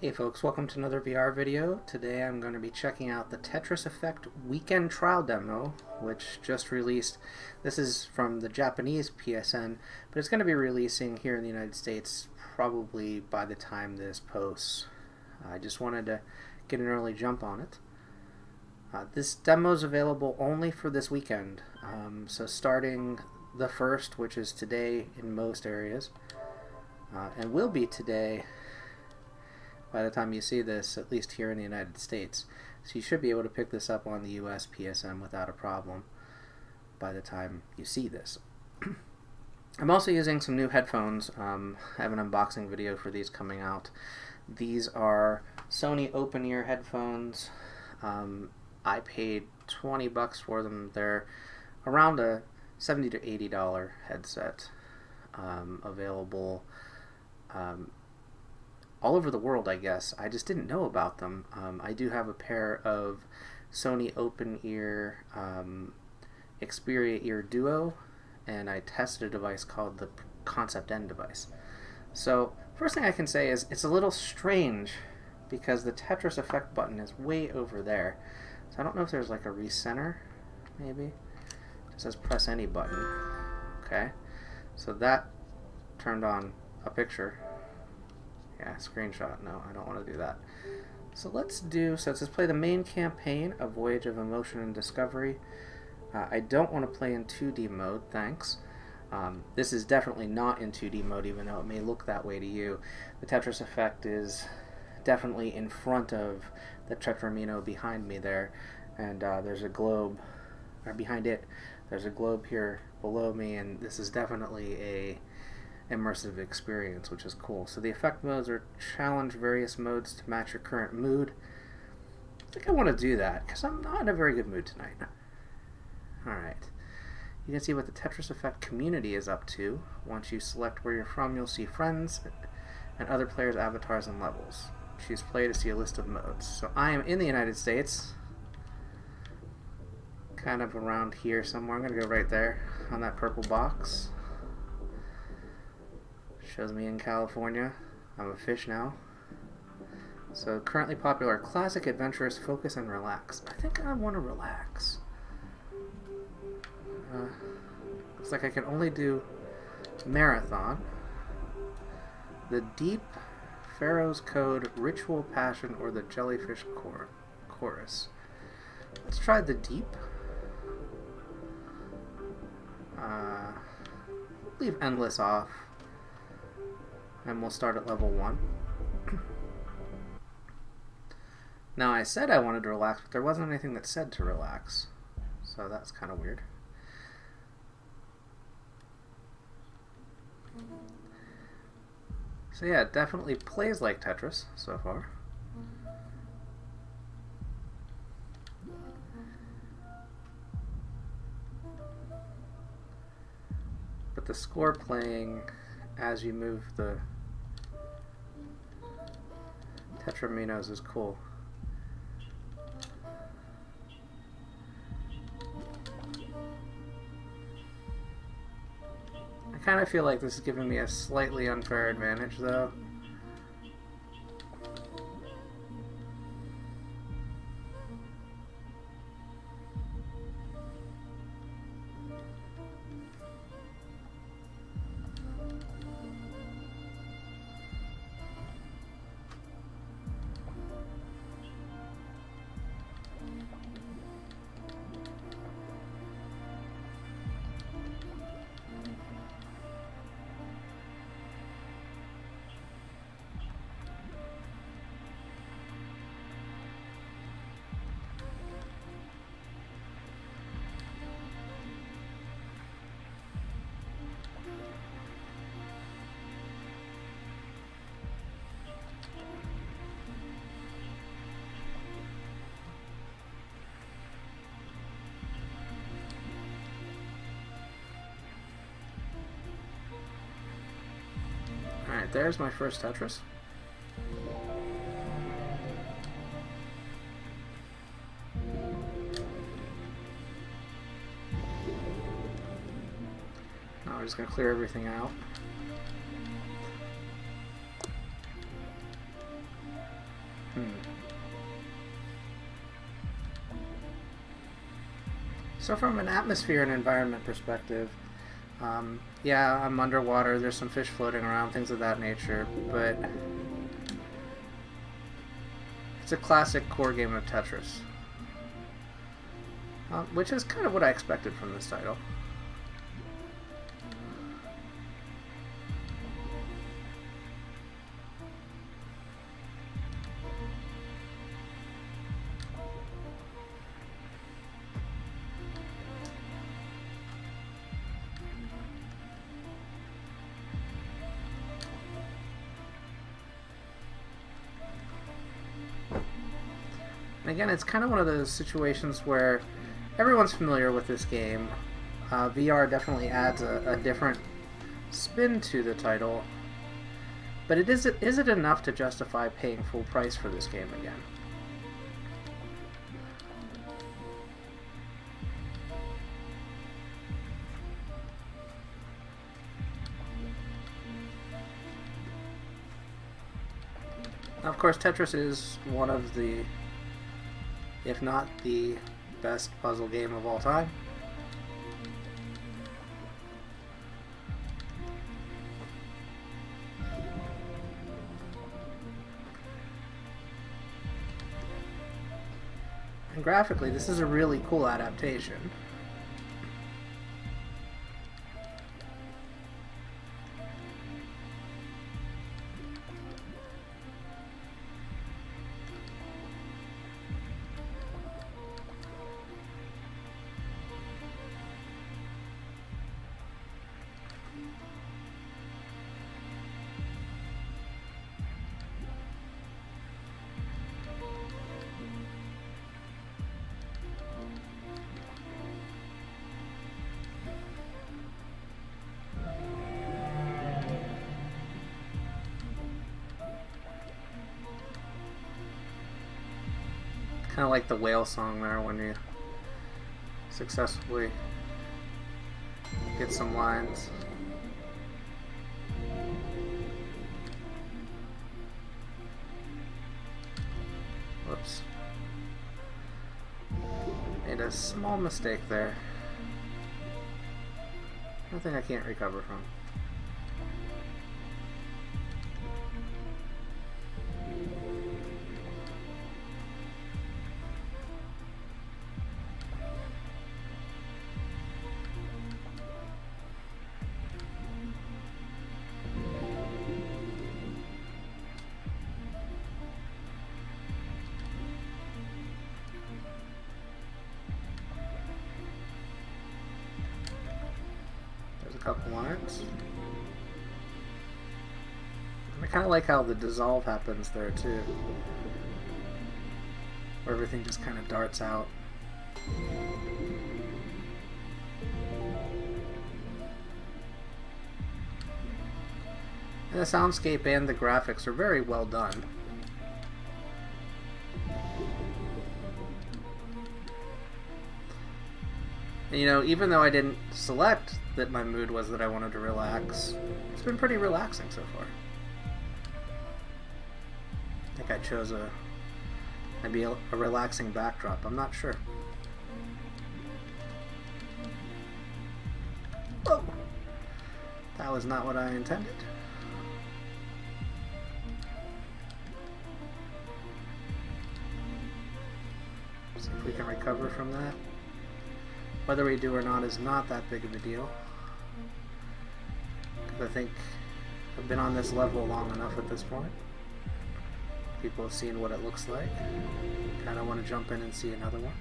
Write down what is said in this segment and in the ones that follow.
Hey folks, welcome to another VR video. Today I'm going to be checking out the Tetris Effect weekend trial demo, which just released. This is from the Japanese PSN, but it's going to be releasing here in the United States probably by the time this posts. I just wanted to get an early jump on it. This demo is available only for this weekend, so starting the 1st, which is today in most areas, and will be today by the time you see this, at least here in the United States. So you should be able to pick this up on the US PSN without a problem by the time you see this. I'm also using some new headphones. I have an unboxing video for these coming out. These are Sony open-ear headphones. I paid 20 bucks for them. They're around a $70 to $80 headset, available all over the world, I guess. I just didn't know about them. I do have a pair of Sony open-ear Xperia Ear Duo, and I tested a device called the Concept N device. So first thing I can say is it's a little strange because the Tetris Effect button is way over there. So I don't know if there's like a recenter, maybe. It says press any button. Okay, so that turned on a picture. Yeah, screenshot. No, I don't want to do that. So let's do, so it says play the main campaign, A Voyage of Emotion and Discovery. I don't want to play in 2D mode, thanks. This is definitely not in 2D mode, even though it may look that way to you. The Tetris Effect is definitely in front of the Tetramino behind me there, and there's a globe, or behind it, there's a globe here below me, and this is definitely a immersive experience, which is cool. So the effect modes are challenge various modes to match your current mood. I think I want to do that because I'm not in a very good mood tonight. Alright, you can see what the Tetris Effect community is up to. Once you select where you're from, you'll see friends and other players' avatars and levels. Choose play to see a list of modes. So I am in the United States, kind of around here somewhere. I'm going to go right there on that purple box. Shows me in California. I'm a fish now. So currently popular: classic, adventurous, focus, and relax. I think I want to relax. Looks like I can only do marathon. The deep, Pharaoh's Code, Ritual Passion, or the Jellyfish Chorus. Let's try the deep. Leave endless off. And we'll start at level 1. Now I said I wanted to relax, but there wasn't anything that said to relax. So that's kind of weird. So yeah, it definitely plays like Tetris so far. But the score playing as you move the Tetraminos is cool. I kind of feel like this is giving me a slightly unfair advantage though. Alright, there's my first Tetris. Now we're just going to clear everything out. So from an atmosphere and environment perspective, yeah, I'm underwater, there's some fish floating around, things of that nature, but it's a classic core game of Tetris. Which is kind of what I expected from this title. And again, it's kind of one of those situations where everyone's familiar with this game. VR definitely adds a different spin to the title, but is it enough to justify paying full price for this game again? Now, of course, Tetris is one of the, if not the best puzzle game of all time. And graphically, this is a really cool adaptation. Kind of like the whale song there when you successfully get some lines. Whoops. Made a small mistake there. Nothing I can't recover from. Couple lines. And I kind of like how the dissolve happens there too, where everything just kind of darts out. And the soundscape and the graphics are very well done. And, you know, even though I didn't select that my mood was that I wanted to relax, it's been pretty relaxing so far. I think I chose maybe a relaxing backdrop, I'm not sure. Oh! That was not what I intended. See if we can recover from that. Whether we do or not is not that big of a deal. Because I think I've been on this level long enough at this point. People have seen what it looks like. Kind of want to jump in and see another one.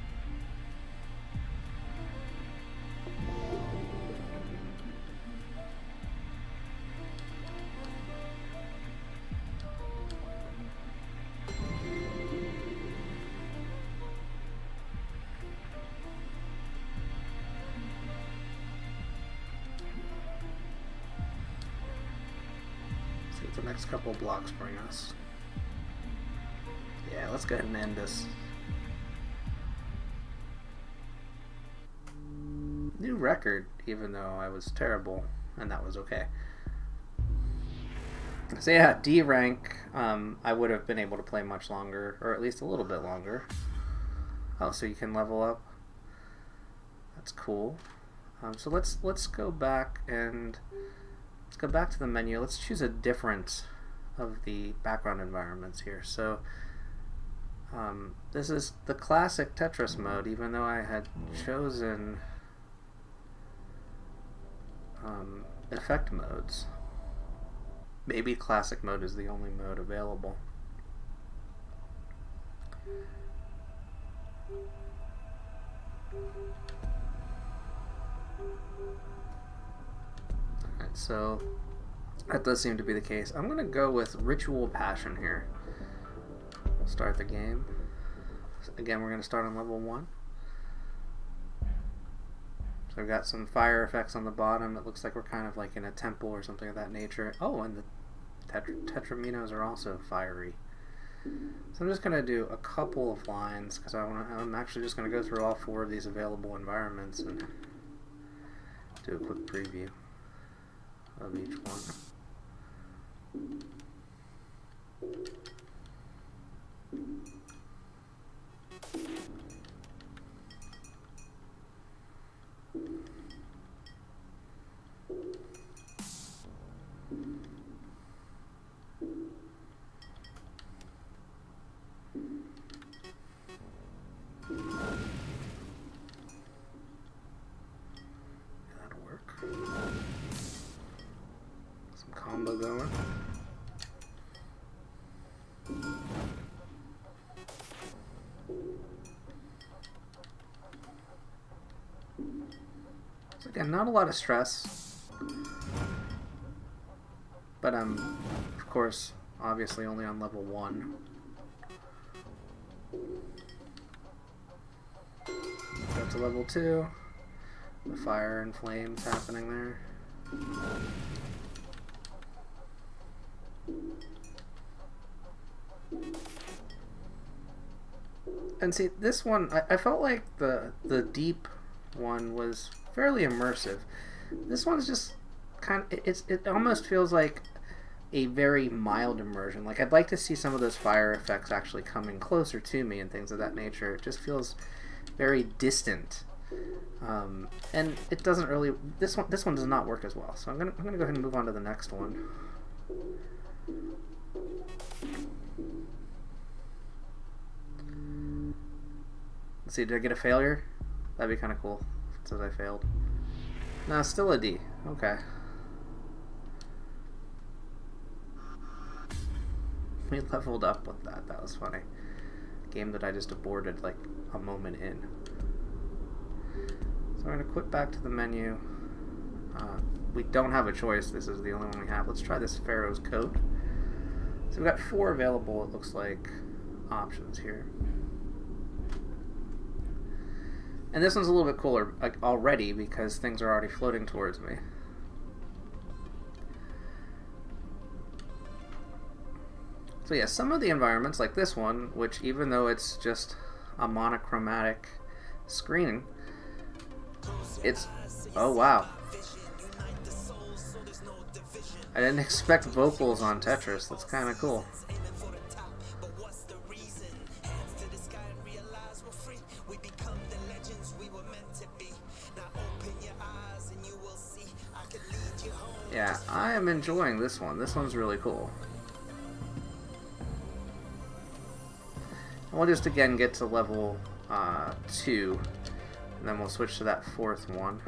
The next couple blocks bring us. Yeah, let's go ahead and end this. New record, even though I was terrible, and that was okay. So yeah, D rank, I would have been able to play much longer, or at least a little bit longer. Oh, so you can level up. That's cool. So let's go back and let's go back to the menu. Let's choose a different of the background environments here. So this is the classic Tetris mode, even though I had chosen effect modes. Maybe classic mode is the only mode available. Alright, so that does seem to be the case. I'm going to go with Ritual Passion here. Start the game. Again, we're going to start on level 1. So we've got some fire effects on the bottom. It looks like we're kind of like in a temple or something of that nature. Oh, and the Tetraminos are also fiery. So I'm just going to do a couple of lines because I'm actually just going to go through all 4 of these available environments and do a quick preview of each one. That'll work. Some combo going. So again, not a lot of stress, but I'm, of course, obviously only on level 1. Go to level 2. The fire and flames happening there. And see, this one, I felt like the deep one was fairly immersive. This one's just kind of, it almost feels like a very mild immersion. Like, I'd like to see some of those fire effects actually coming closer to me and things of that nature. It just feels very distant. And it doesn't really, this one does not work as well. So I'm gonna go ahead and move on to the next one. Let's see, did I get a failure? That'd be kind of cool if it says I failed. No, still a D. Okay. We leveled up with that. That was funny. Game that I just aborted like a moment in. So we're going to quit back to the menu. We don't have a choice. This is the only one we have. Let's try this Pharaoh's Coat. So we've got 4 available, it looks like, options here. And this one's a little bit cooler already because things are already floating towards me. So yeah, some of the environments, like this one, which even though it's just a monochromatic screen, it's... oh wow. I didn't expect vocals on Tetris. That's kind of cool. Yeah, I am enjoying this one. This one's really cool. We'll just again get to level 2, and then we'll switch to that 4th one.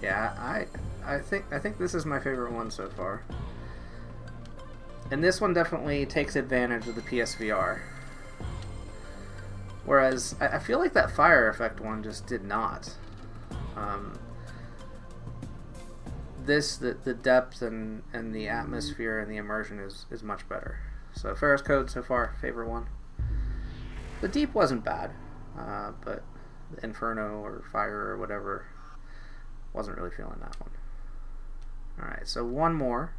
Yeah, I think this is my favorite one so far. And this one definitely takes advantage of the PSVR. Whereas I feel like that fire effect one just did not. The depth and the atmosphere and the immersion is much better. So Pharaoh's Code so far, favorite one. The Deep wasn't bad, but the Inferno or Fire or whatever, wasn't really feeling that one. Alright, so one more.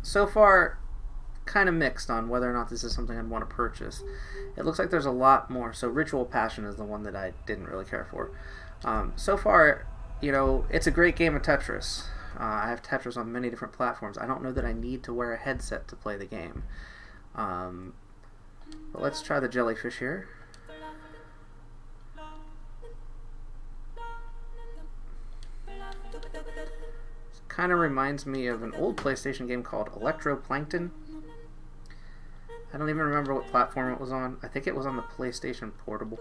So far, kind of mixed on whether or not this is something I'd want to purchase. It looks like there's a lot more. So Ritual Passion is the one that I didn't really care for. So far, you know, it's a great game of Tetris. I have Tetris on many different platforms. I don't know that I need to wear a headset to play the game. But let's try the jellyfish here. Kind of reminds me of an old PlayStation game called Electroplankton. I don't even remember what platform it was on. I think it was on the PlayStation Portable.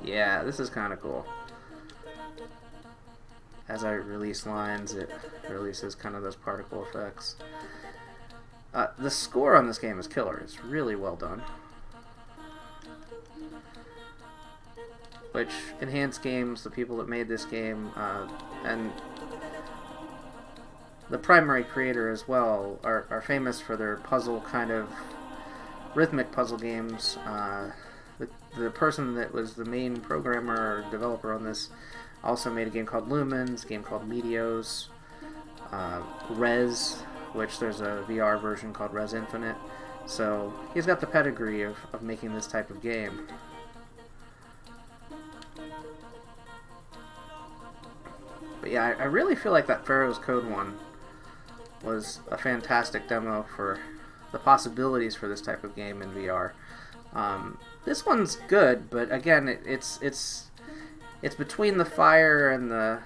Yeah, this is kind of cool. As I release lines, it releases kind of those particle effects. The score on this game is killer. It's really well done. Which, Enhanced Games, the people that made this game, and the primary creator as well, are famous for their puzzle kind of rhythmic puzzle games. The person that was the main programmer or developer on this also made a game called Lumens, a game called Meteos, Rez, which there's a VR version called Rez Infinite. So he's got the pedigree of making this type of game. But yeah, I really feel like that Pharaoh's Code one was a fantastic demo for the possibilities for this type of game in VR. This one's good, but again, it's between the Fire and the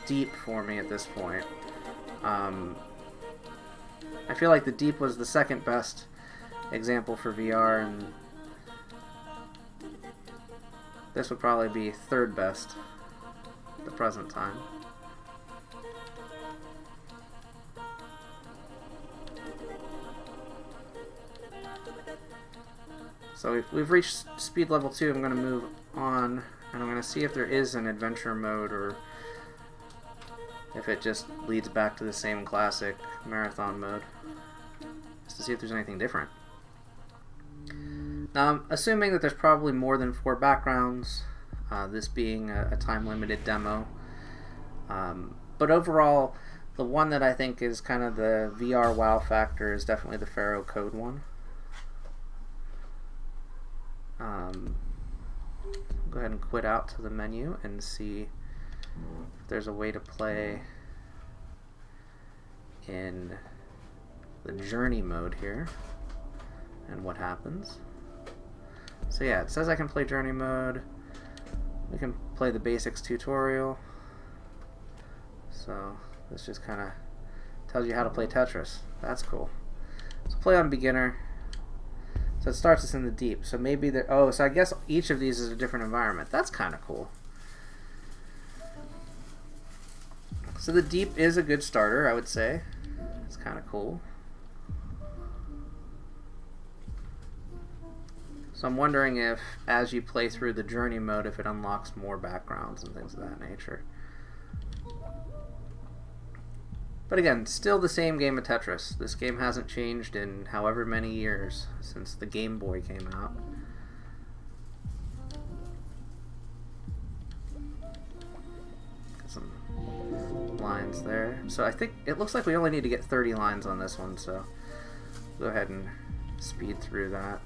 Deep for me at this point. I feel like the Deep was the second best example for VR, and this would probably be third best at the present time. So we've reached speed level 2. I'm going to move on, and I'm going to see if there is an adventure mode, or if it just leads back to the same classic marathon mode, just to see if there's anything different. Now, I'm assuming that there's probably more than 4 backgrounds, this being a time-limited demo. But overall, the one that I think is kind of the VR wow factor is definitely the Pharaoh Code one. Go ahead and quit out to the menu and see if there's a way to play in the journey mode here and what happens. So yeah, it says I can play journey mode. We can play the basics tutorial. So this just kind of tells you how to play Tetris. That's cool. So play on beginner. So it starts us in the Deep. So maybe there. Oh, so I guess each of these is a different environment. That's kind of cool. So the Deep is a good starter, I would say. It's kind of cool. So I'm wondering if, as you play through the journey mode, if it unlocks more backgrounds and things of that nature. But again, still the same game of Tetris. This game hasn't changed in however many years since the Game Boy came out. Got some lines there. So I think it looks like we only need to get 30 lines on this one, so go ahead and speed through that.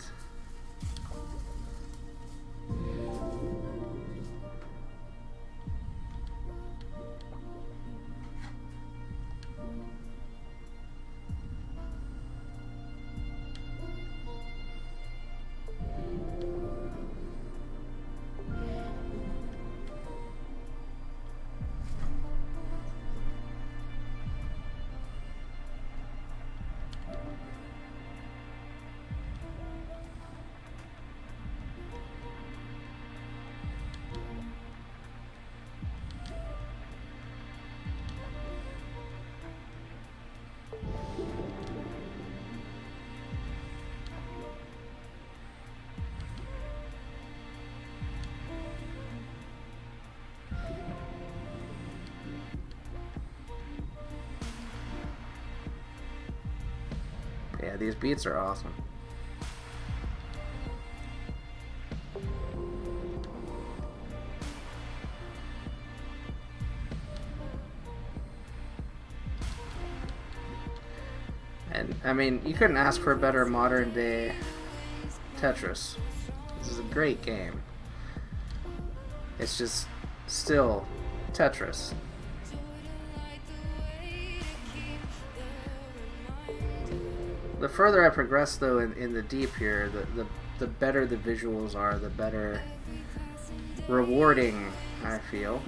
Yeah, these beats are awesome. And, I mean, you couldn't ask for a better modern day Tetris. This is a great game. It's just still Tetris. The further I progress, though, in the deep here, the better the visuals are, the better rewarding I feel.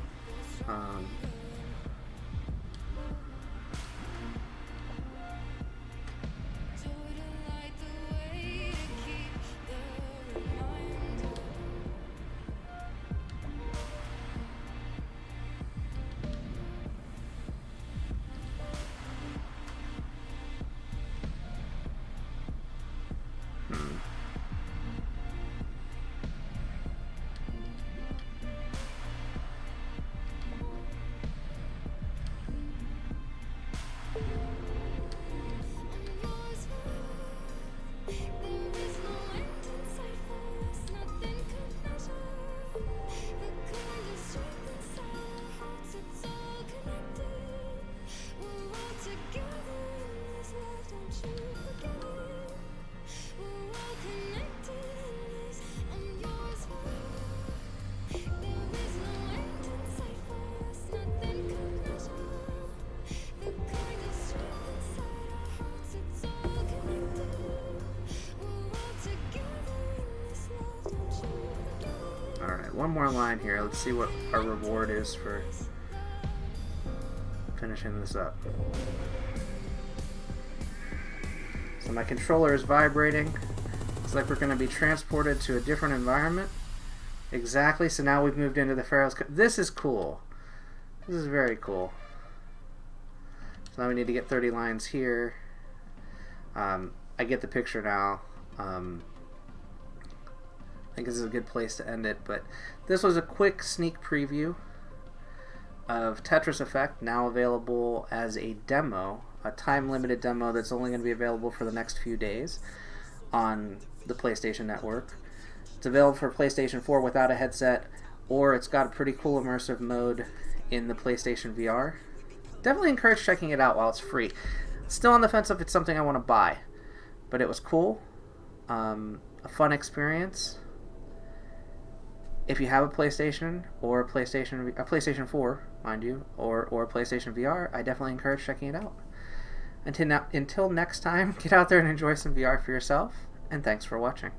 Alright, one more line here. Let's see what our reward is for finishing this up. So my controller is vibrating. Looks like we're going to be transported to a different environment. Exactly, so now we've moved into the Pharaoh's Cave. This is cool. This is very cool. So now we need to get 30 lines here. I get the picture now. I think this is a good place to end it, but this was a quick sneak preview of Tetris Effect, now available as a demo, a time-limited demo that's only going to be available for the next few days on the PlayStation Network. It's available for PlayStation 4 without a headset, or it's got a pretty cool immersive mode in the PlayStation VR. Definitely encourage checking it out while it's free. Still on the fence if it's something I want to buy, but it was cool, a fun experience. If you have a PlayStation or a PlayStation 4, mind you, or a PlayStation VR, I definitely encourage checking it out. Until next time, get out there and enjoy some VR for yourself, and thanks for watching.